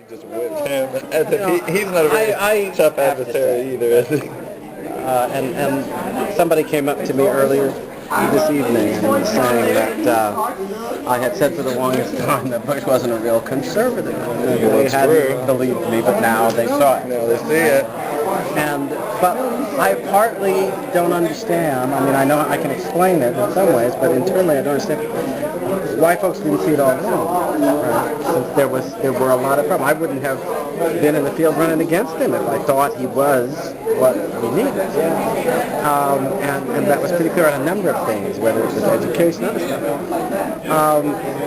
just whipped him. As if he's not a very tough adversary either, is he? And somebody came up to me earlier this evening and was saying that I had said for the longest time that Bush wasn't a real conservative. They hadn't believed me, but now they saw it. Now they see it. But I partly don't understand. I mean, I know I can explain it in some ways, but internally I don't understand why folks didn't see it all along. Since there were a lot of problems. I wouldn't have been in the field running against him if I thought he was what we needed. And that was pretty clear on a number of things, whether it was education and other stuff.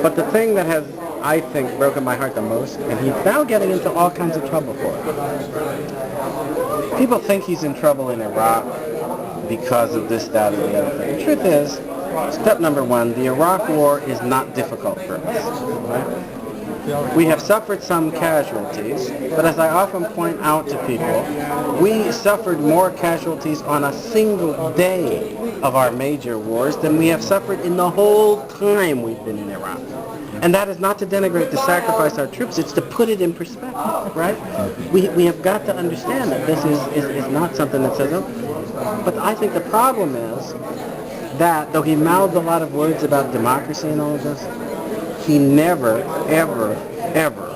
But the thing that has, I think, broken my heart the most, and he's now getting into all kinds of trouble for it. People think he's in trouble in Iraq because of this, that, or the other thing. The truth is, step number one, the Iraq War is not difficult for us. Right? We have suffered some casualties, but as I often point out to people, we suffered more casualties on a single day of our major wars than we have suffered in the whole time we've been in Iraq. And that is not to denigrate the sacrifice of our troops, it's to put it in perspective, right? We have got to understand that this is not something that says, oh. But I think the problem is that, though he mouthed a lot of words about democracy and all of this, he never, ever, ever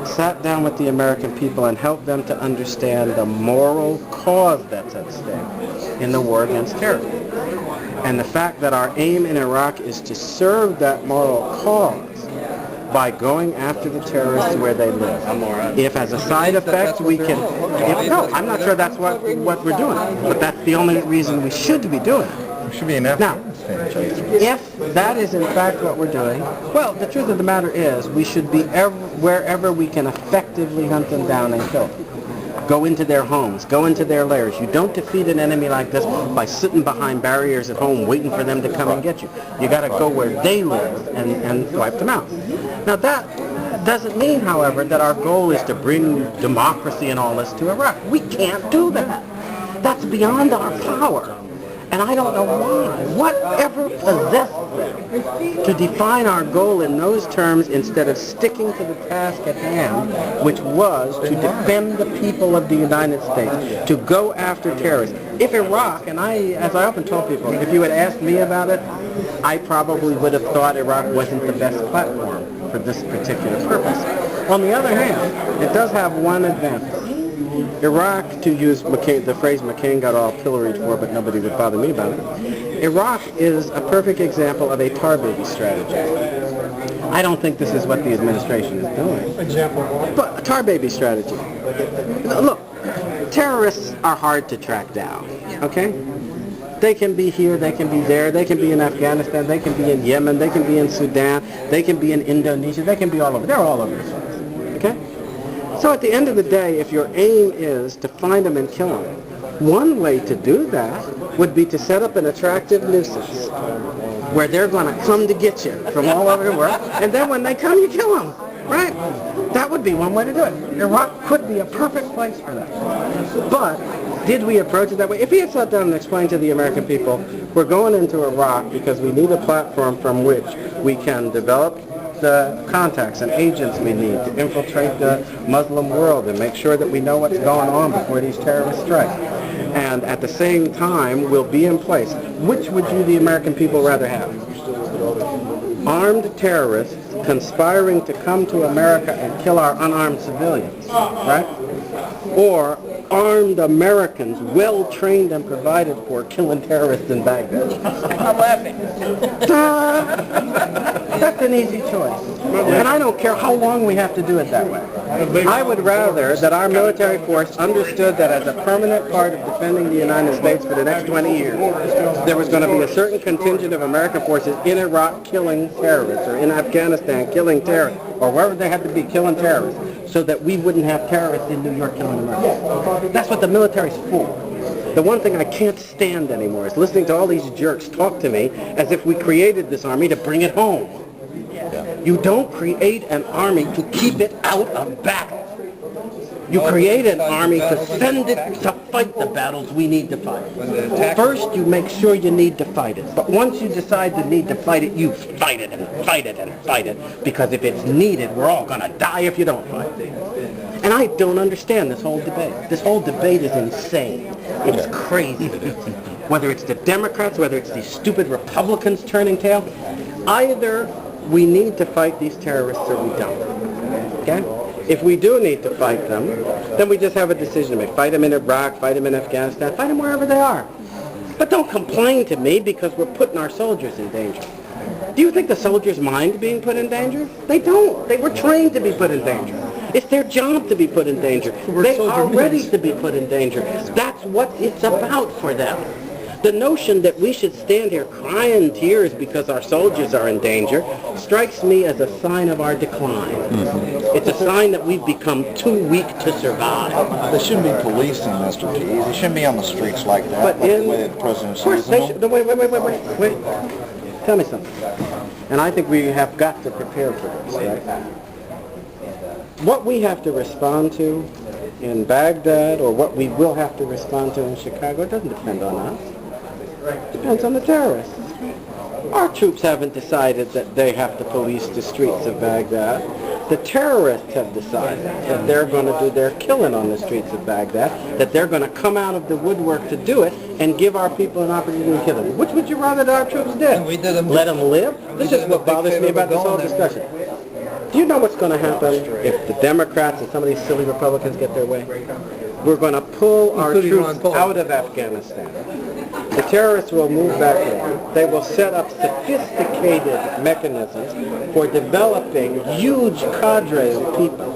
sat down with the American people and helped them to understand the moral cause that's at stake in the war against terror. And the fact that our aim in Iraq is to serve that moral cause by going after the terrorists where they live. If as a side effect we can... no, I'm not sure that's what we're doing, but that's the only reason we should be doing it. We should be in Afghanistan. Now, if that is in fact what we're doing, well, the truth of the matter is we should be wherever we can effectively hunt them down and kill them. Go into their homes, go into their lairs. You don't defeat an enemy like this by sitting behind barriers at home waiting for them to come and get you. You got to go where they live and wipe them out. Now that doesn't mean, however, that our goal is to bring democracy and all this to Iraq. We can't do that. That's beyond our power. And I don't know why. Whatever possessed them to define our goal in those terms instead of sticking to the task at hand, which was to defend the people of the United States, to go after terrorists. If Iraq, and as I often tell people, if you had asked me about it, I probably would have thought Iraq wasn't the best platform for this particular purpose. On the other hand, it does have one advantage. Iraq, to use the phrase McCain got all pilloried for, but nobody would bother me about it, Iraq is a perfect example of a tar baby strategy. I don't think this is what the administration is doing. Example? But a tar baby strategy. Look, terrorists are hard to track down, okay? They can be here, they can be there, they can be in Afghanistan, they can be in Yemen, they can be in Sudan, they can be in Indonesia, they can be all over. They're all over the place, okay? So at the end of the day, if your aim is to find them and kill them, one way to do that would be to set up an attractive nuisance where they're going to come to get you from all over the world, and then when they come, you kill them, right? That would be one way to do it. Iraq could be a perfect place for that. But did we approach it that way? If he had sat down and explained to the American people, we're going into Iraq because we need a platform from which we can develop the contacts and agents we need to infiltrate the Muslim world and make sure that we know what's going on before these terrorists strike. And at the same time, we'll be in place. Which would you, the American people, rather have? Armed terrorists conspiring to come to America and kill our unarmed civilians, right? Or armed Americans, well-trained and provided for, killing terrorists in Baghdad. I'm laughing. That's an easy choice. And I don't care how long we have to do it that way. I would rather that our military force understood that as a permanent part of defending the United States for the next 20 years, there was going to be a certain contingent of American forces in Iraq killing terrorists, or in Afghanistan killing terrorists, or wherever they had to be killing terrorists, so that we wouldn't have terrorists in New York killing Americans. That's what the military's for. The one thing I can't stand anymore is listening to all these jerks talk to me as if we created this army to bring it home. You don't create an army to keep it out of battle. You create an army to send it to fight the battles we need to fight. First, you make sure you need to fight it. But once you decide to need to fight it, you fight it and fight it and fight it. Because if it's needed, we're all going to die if you don't fight it. And I don't understand this whole debate. This whole debate is insane. It's crazy. Whether it's the Democrats, whether it's these stupid Republicans turning tail, either we need to fight these terrorists or we don't. Okay? If we do need to fight them, then we just have a decision to make. Fight them in Iraq, fight them in Afghanistan, fight them wherever they are. But don't complain to me because we're putting our soldiers in danger. Do you think the soldiers mind being put in danger? They don't. They were trained to be put in danger. It's their job to be put in danger. They are ready to be put in danger. That's what it's about for them. The notion that we should stand here crying tears because our soldiers are in danger strikes me as a sign of our decline. It's a sign that we've become too weak to survive. They shouldn't be policing, Mr. T. They shouldn't be on the streets like that. But like the way the president of course, says. wait. Tell me something. And I think we have got to prepare for this, right? What we have to respond to in Baghdad or what we will have to respond to in Chicago doesn't depend on us. It depends on the terrorists. Our troops haven't decided that they have to police the streets of Baghdad. The terrorists have decided that they're going to do their killing on the streets of Baghdad, that they're going to come out of the woodwork to do it and give our people an opportunity to kill them. Which would you rather that our troops did? Let them live? This is what bothers me about this whole discussion. Do you know what's going to happen if the Democrats and some of these silly Republicans get their way? We're going to pull our troops out of Afghanistan. The terrorists will move back in. They will set up sophisticated mechanisms for developing huge cadre of people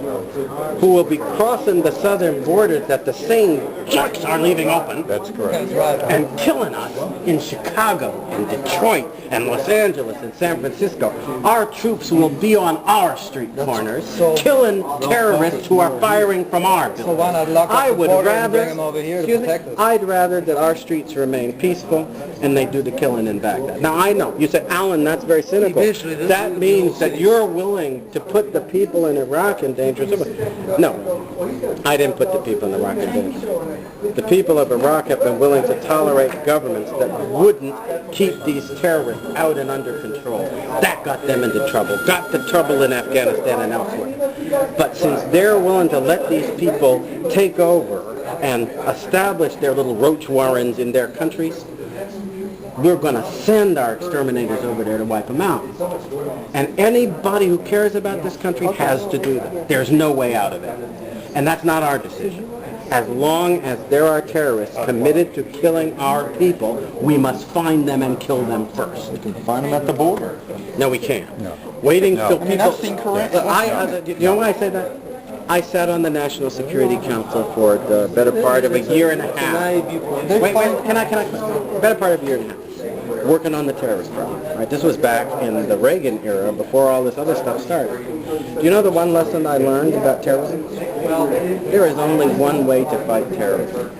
who will be crossing the southern borders that the same jerks are leaving open. That's correct. And killing us in Chicago and Detroit and Los Angeles and San Francisco. Our troops will be on our street corners killing terrorists who are firing from our buildings. So why not lock up I the would border and rather, bring them over here to excuse me, protect us? I'd rather that our streets remain peaceful and they do the killing in Baghdad. Now I know, you say, Alan, that's very cynical. Eventually, That means that you're willing to put the people in Iraq in danger. No, I didn't put the people in Iraq in danger. The people of Iraq have been willing to tolerate governments that wouldn't keep these terrorists out and under control. That got them into trouble, got the trouble in Afghanistan and elsewhere. But since they're willing to let these people take over and establish their little roach warrens in their countries, we're going to send our exterminators over there to wipe them out. And anybody who cares about this country has to do that. There's no way out of it. And that's not our decision. As long as there are terrorists committed to killing our people, we must find them and kill them first. We can find them at the border. No, we can't. Waiting till people... that's incorrect. You know why I say that? I sat on the National Security Council for the better part of a year and a half. Wait, can I? Better part of a year and a half. Working on the terrorist problem. Right? This was back in the Reagan era, before all this other stuff started. Do you know the one lesson I learned about terrorism? Well, there is only one way to fight terrorism.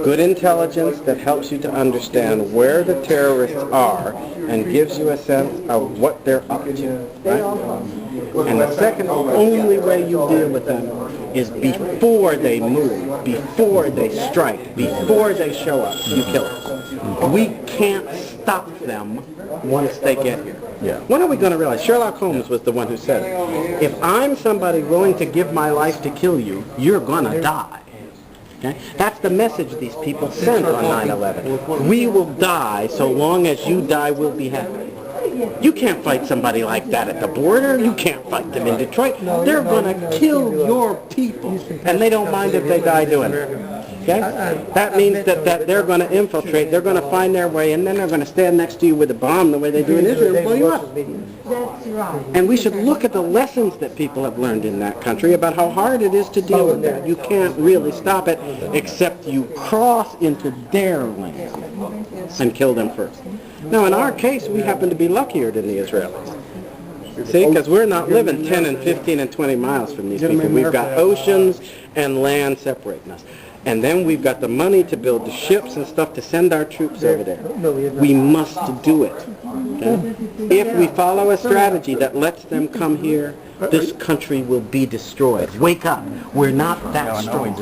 Good intelligence that helps you to understand where the terrorists are and gives you a sense of what they're up to. Right? And the second only way you deal with them is before they move, before they strike, before they show up, you kill them. We can't stop them once they get here. Yeah. When are we going to realize? Sherlock Holmes was the one who said it. If I'm somebody willing to give my life to kill you, you're going to die. Okay? That's the message these people sent on 9/11. We will die so long as you die, we'll be happy. You can't fight somebody like that at the border. You can't fight them in Detroit. They're going to kill your people, and they don't mind if they die doing it. Okay? That means that they're going to infiltrate, they're going to find their way, and then they're going to stand next to you with a bomb the way they do in Israel and blow you up. That's right. And we should look at the lessons that people have learned in that country about how hard it is to deal with that. You can't really stop it except you cross into their land and kill them first. Now, in our case, we happen to be luckier than the Israelis. See, because we're not living 10 and 15 and 20 miles from these people. We've got oceans and land separating us. And then we've got the money to build the ships and stuff to send our troops over there. We must do it. Okay? If we follow a strategy that lets them come here, this country will be destroyed. Wake up. We're not that strong.